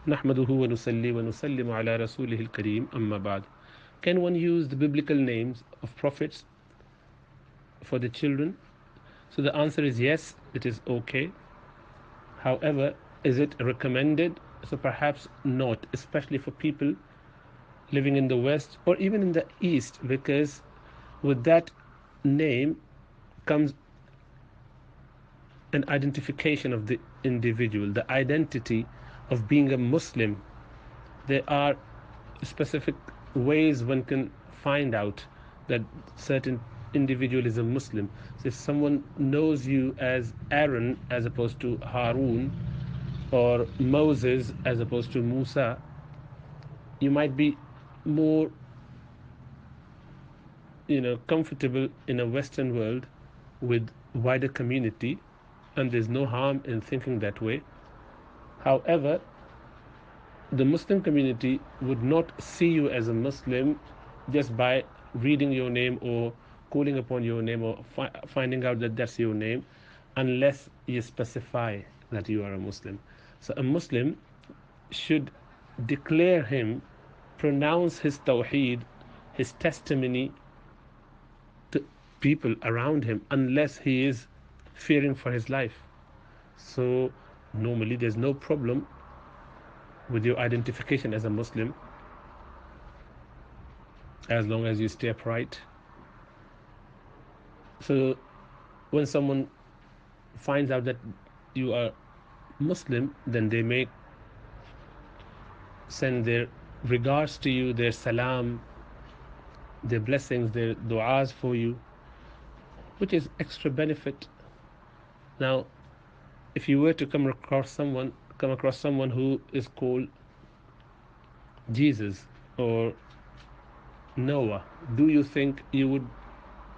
نحمده ونصلي ونسلم على رسوله الكريم أما بعد. Can one use the biblical names of prophets for the children? So the answer is yes, it is okay. However, is it recommended? So perhaps not, especially for people living in the West or even in the East, because with that name comes an identification of the individual, the identity of being a Muslim. There are specific ways one can find out that certain individual is a Muslim. So if someone knows you as Aaron as opposed to Harun, or Moses as opposed to Musa, you might be more, comfortable in a Western world with wider community, and there's no harm in thinking that way. However, the Muslim community would not see you as a Muslim just by reading your name or calling upon your name or finding out that that's your name, unless you specify that you are a Muslim. So a Muslim should declare him, pronounce his tawheed, his testimony to people around him, unless he is fearing for his life. So normally there's no problem with your identification as a Muslim, as long as you stay upright. So when someone finds out that you are Muslim, then they may send their regards to you, their salam, their blessings, their du'as for you, which is extra benefit. Now, if you were to come across someone who is called Jesus or Noah, do you think you would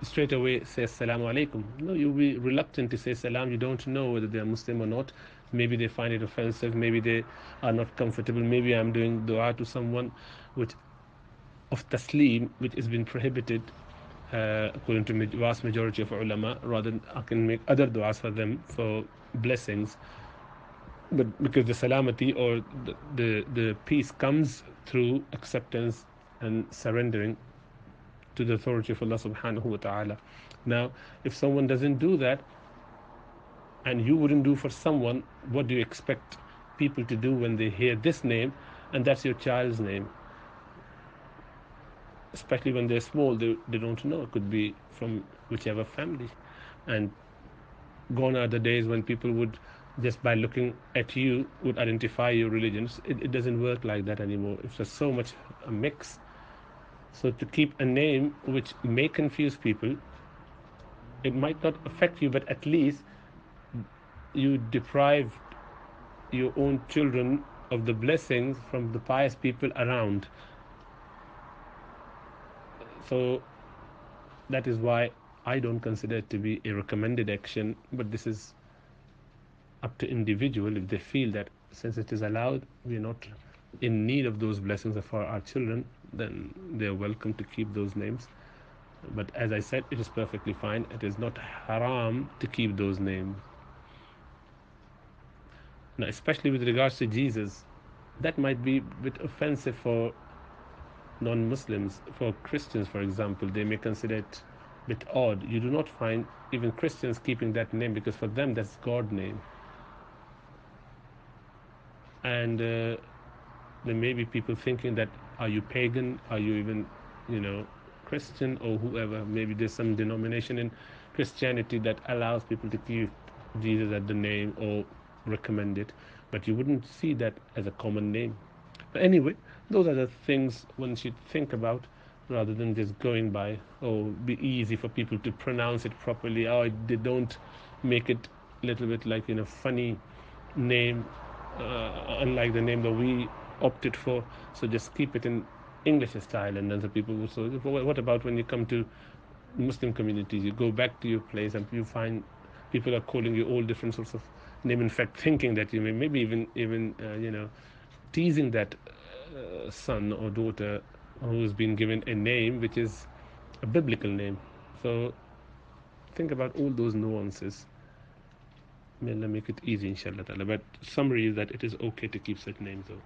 straight away say Assalamu alaikum? No, you'll be reluctant to say salam. You don't know whether they're Muslim or not. Maybe they find it offensive, maybe they are not comfortable, maybe I'm doing dua to someone which of taslim, which has been prohibited according to vast majority of ulama. Rather, I can make other duas for them for blessings, but because the salamati or the peace comes through acceptance and surrendering to the authority of Allah subhanahu wa ta'ala. Now, if someone doesn't do that, and you wouldn't do for someone, what do you expect people to do when they hear this name and that's your child's name? Especially when they're small, they don't know. It could be from whichever family. And gone are the days when people would, just by looking at you, would identify your religions. It doesn't work like that anymore. It's just so much a mix. So to keep a name which may confuse people, it might not affect you, but at least you deprived your own children of the blessings from the pious people around. So that is why I don't consider it to be a recommended action, but this is up to individual. If they feel that since it is allowed, we are not in need of those blessings for our children, then they are welcome to keep those names. But as I said, it is perfectly fine. It is not haram to keep those names. Now, especially with regards to Jesus, that might be a bit offensive for non-Muslims. For Christians, for example, they may consider it a bit odd. You do not find even Christians keeping that name, because for them that's God's name. And there may be people thinking that, are you pagan? Are you even, Christian or whoever? Maybe there's some denomination in Christianity that allows people to keep Jesus as the name or recommend it, but you wouldn't see that as a common name. But anyway, those are the things one should think about, rather than just going by, oh, be easy for people to pronounce it properly. Oh, they don't make it a little bit like, funny name, unlike the name that we opted for. So just keep it in English style, and then the people will. So what about when you come to Muslim communities? You go back to your place and you find people are calling you all different sorts of name. In fact, thinking that you may maybe even teasing that son or daughter who's been given a name which is a biblical name. So think about all those nuances. May Allah make it easy, inshallah ta'ala. But summary is that it is okay to keep certain names though.